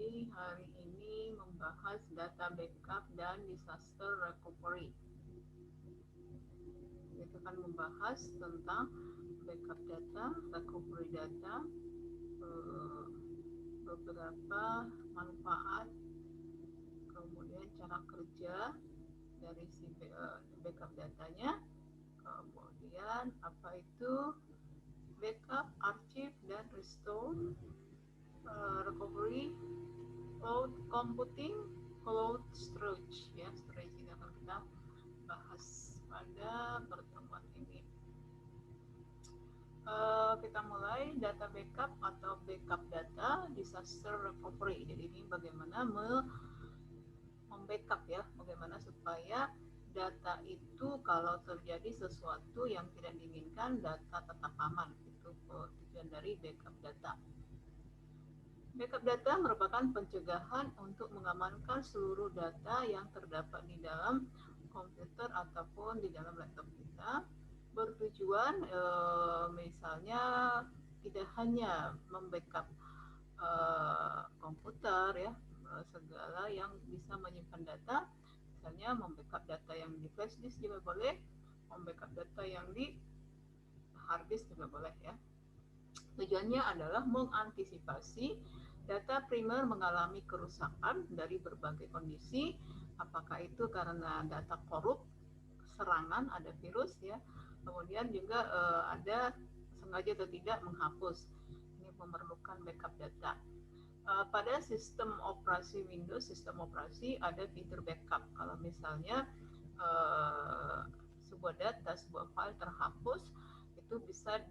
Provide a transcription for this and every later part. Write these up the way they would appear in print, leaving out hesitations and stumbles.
Jadi hari ini membahas data backup dan disaster recovery. Kita akan membahas tentang backup data, recovery data, beberapa manfaat, kemudian cara kerja dari si backup datanya, kemudian apa itu backup, archive, dan restore, recovery, cloud computing, cloud storage. Ya, storage ini akan kita bahas pada pertemuan ini. Kita mulai data backup atau backup data, disaster recovery. Jadi ini bagaimana membackup ya, bagaimana supaya data itu kalau terjadi sesuatu yang tidak diinginkan, data tetap aman. Itu tujuan dari backup data. Backup data merupakan pencegahan untuk mengamankan seluruh data yang terdapat di dalam komputer ataupun di dalam laptop kita. Bertujuan misalnya tidak hanya membackup komputer ya, segala yang bisa menyimpan data, misalnya membackup data yang di flash disk juga boleh, membackup data yang di hard disk juga boleh ya. Tujuannya adalah mengantisipasi data primer mengalami kerusakan dari berbagai kondisi, apakah itu karena data korup, serangan, ada virus ya, kemudian juga ada sengaja atau tidak menghapus. Ini memerlukan backup data. Pada sistem operasi Windows, sistem operasi ada fitur backup. Kalau misalnya sebuah data, sebuah file terhapus, itu bisa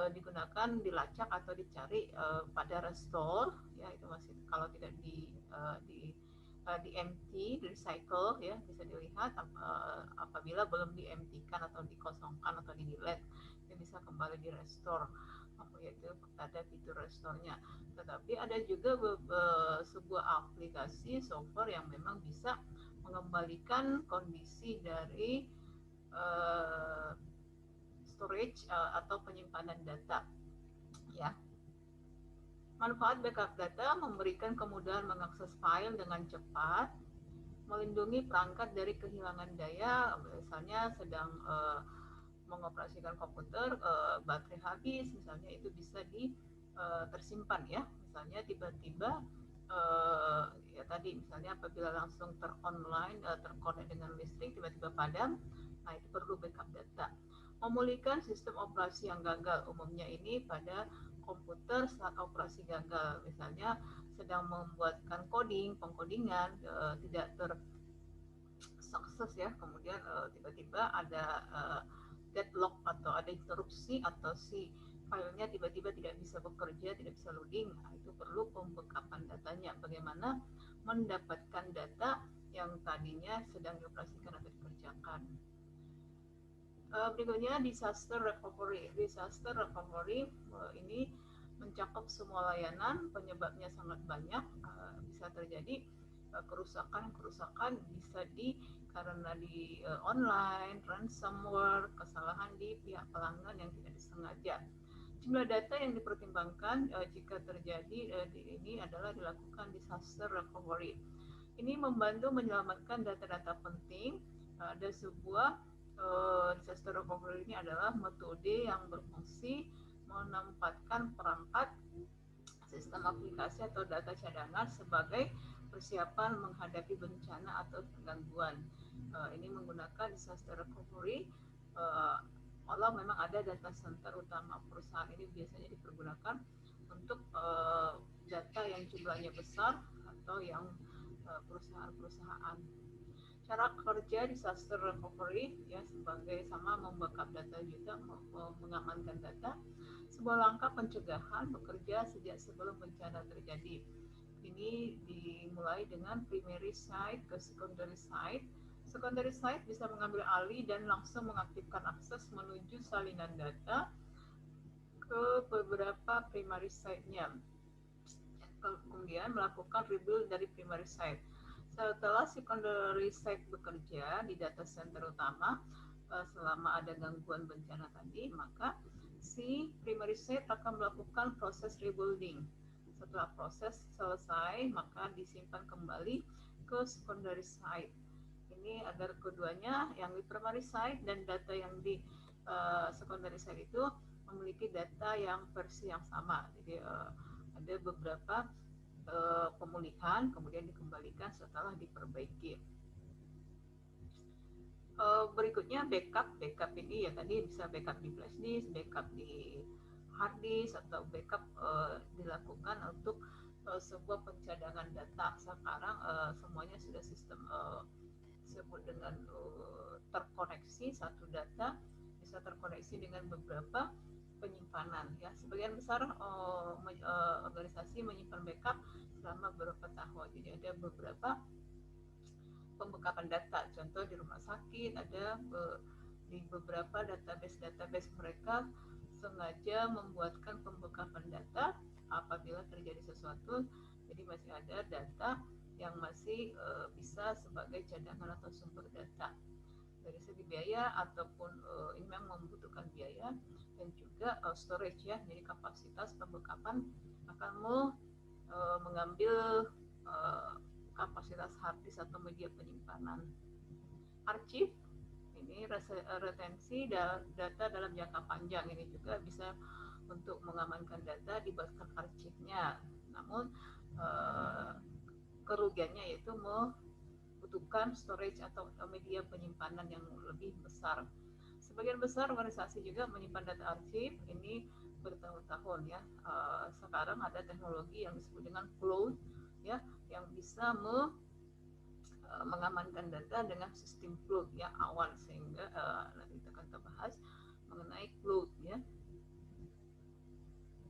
digunakan, dilacak atau dicari pada restore ya, itu masih kalau tidak di empty, di recycle ya, bisa dilihat apabila belum di-empty-kan atau dikosongkan atau di delete, itu bisa kembali di restore, yaitu ada fitur restore-nya. Tetapi ada juga sebuah aplikasi software yang memang bisa mengembalikan kondisi dari storage atau penyimpanan data ya. Manfaat backup data memberikan kemudahan mengakses file dengan cepat, melindungi perangkat dari kehilangan daya, misalnya sedang mengoperasikan komputer, baterai habis misalnya, itu bisa tersimpan ya, misalnya tiba-tiba ya tadi misalnya apabila langsung terkonline, terkonek dengan listrik, tiba-tiba padam, nah itu perlu backup data. Memulihkan sistem operasi yang gagal, umumnya ini pada komputer saat operasi gagal, misalnya sedang membuatkan pengkodingan tidak sukses ya, kemudian tiba-tiba ada deadlock atau ada interupsi atau si filenya tiba-tiba tidak bisa bekerja, tidak bisa loading, nah, itu perlu pembackupan datanya. Bagaimana mendapatkan data yang tadinya sedang dioperasikan atau dikerjakan. Berikutnya disaster recovery. Disaster recovery ini mencakup semua layanan, penyebabnya sangat banyak, bisa terjadi kerusakan bisa karena di online, ransomware, kesalahan di pihak pelanggan yang tidak disengaja. Jumlah data yang dipertimbangkan jika terjadi ini adalah dilakukan disaster recovery. Ini membantu menyelamatkan data-data penting. Ada sebuah disaster recovery ini adalah metode yang berfungsi menempatkan perangkat, sistem aplikasi atau data cadangan sebagai persiapan menghadapi bencana atau gangguan. Ini menggunakan disaster recovery. Kalau memang ada data center utama perusahaan, ini biasanya dipergunakan untuk data yang jumlahnya besar atau yang perusahaan-perusahaan. Cara kerja disaster recovery ya, sebagai sama membackup data juga mengamankan data. Sebuah langkah pencegahan bekerja sejak sebelum bencana terjadi. Ini dimulai dengan primary site ke secondary site. Secondary site bisa mengambil alih dan langsung mengaktifkan akses menuju salinan data ke beberapa primary site-nya. Kemudian melakukan rebuild dari primary site. Setelah secondary site bekerja di data center utama selama ada gangguan bencana tadi, maka si primary site akan melakukan proses rebuilding Setelah proses selesai, maka disimpan kembali ke secondary site. Ini agar keduanya, yang di primary site dan data yang di secondary site itu memiliki data yang versi yang sama. Jadi ada beberapa pemulihan kemudian dikembalikan setelah diperbaiki. Berikutnya backup ini ya tadi bisa backup di flash disk, backup di hard disk, atau backup dilakukan untuk sebuah pencadangan data. Sekarang semuanya sudah sistem disebut dengan terkoneksi, satu data bisa terkoneksi dengan beberapa penyimpanan ya. Sebagian besar organisasi menyimpan backup selama beberapa tahun. Jadi ada beberapa pembekapan data. Contoh di rumah sakit ada di beberapa database mereka sengaja membuatkan pembekapan data apabila terjadi sesuatu. Jadi masih ada data yang masih bisa sebagai cadangan atau sumber data. Dari segi biaya ataupun ini memang membutuhkan biaya dan juga storage ya. Jadi kapasitas pembekapan akan mengambil kapasitas hard disk atau media penyimpanan. Arsip ini retensi data dalam jangka panjang, ini juga bisa untuk mengamankan data dibuatkan arsipnya. Namun kerugiannya yaitu membutuhkan storage atau media penyimpanan yang lebih besar. Sebagian besar organisasi juga menyimpan data arsip ini bertahun-tahun ya. Sekarang ada teknologi yang disebut dengan cloud ya, yang bisa mengamankan data dengan sistem cloud ya awan, sehingga nanti kita akan bahas mengenai cloud ya.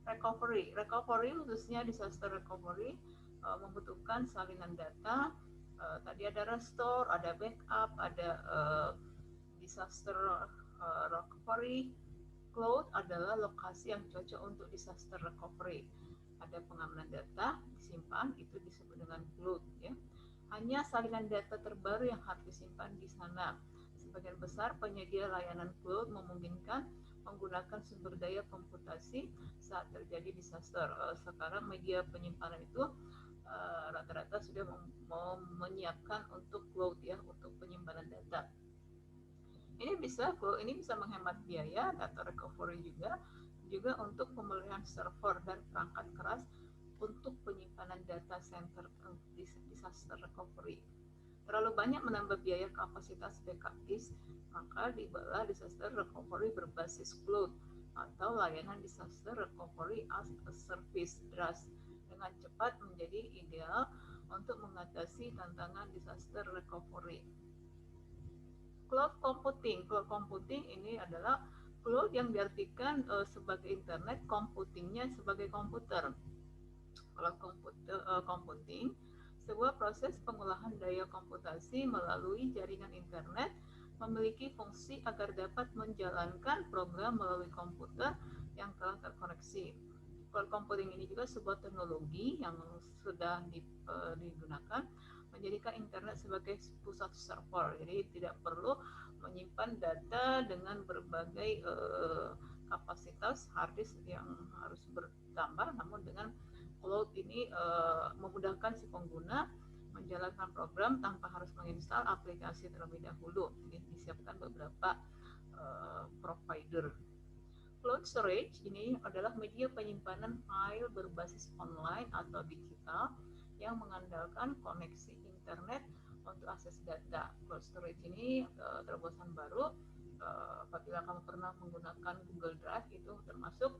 Recovery khususnya disaster recovery membutuhkan salinan data. Tadi ada restore, ada backup, ada disaster recovery. Cloud adalah lokasi yang cocok untuk disaster recovery. Ada pengamanan data disimpan, itu disebut dengan cloud ya. Hanya salinan data terbaru yang harus disimpan di sana. Sebagian besar penyedia layanan cloud memungkinkan menggunakan sumber daya komputasi saat terjadi disaster. Sekarang media penyimpanan itu rata-rata sudah menyiapkan untuk cloud ya, untuk penyimpanan data. Ini bisa menghemat biaya, data recovery juga untuk pemeliharaan server dan perangkat keras untuk penyimpanan data center disaster recovery. Terlalu banyak menambah biaya kapasitas backup disk, maka dibawa disaster recovery berbasis cloud atau layanan disaster recovery as a service DRaaS dengan cepat menjadi ideal untuk mengatasi tantangan disaster recovery. Cloud computing ini adalah cloud yang diartikan sebagai internet, computingnya sebagai komputer. Cloud computing sebuah proses pengolahan daya komputasi melalui jaringan internet, memiliki fungsi agar dapat menjalankan program melalui komputer yang telah terkoneksi. Cloud computing ini juga sebuah teknologi yang sudah digunakan menjadikan internet sebagai pusat server. Jadi tidak perlu menyimpan data dengan berbagai kapasitas hard disk yang harus bertambah, namun dengan cloud ini memudahkan si pengguna menjalankan program tanpa harus menginstal aplikasi terlebih dahulu. Jadi disiapkan beberapa provider. Cloud storage ini adalah media penyimpanan file berbasis online atau digital yang mengandalkan koneksi internet untuk akses data. Cloud storage ini terobosan baru. Apabila kamu pernah menggunakan Google Drive, itu termasuk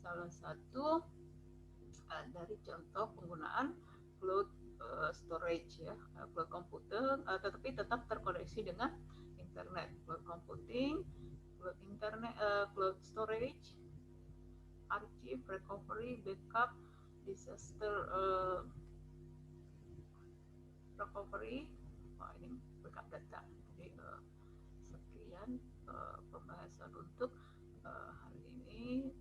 salah satu dari contoh penggunaan cloud storage ya. Cloud computer tetapi tetap terkoneksi dengan internet. Cloud computing, cloud internet, cloud storage, archive, recovery, backup, disaster recovery. Ini backup data. Jadi sekian pembahasan untuk hari ini.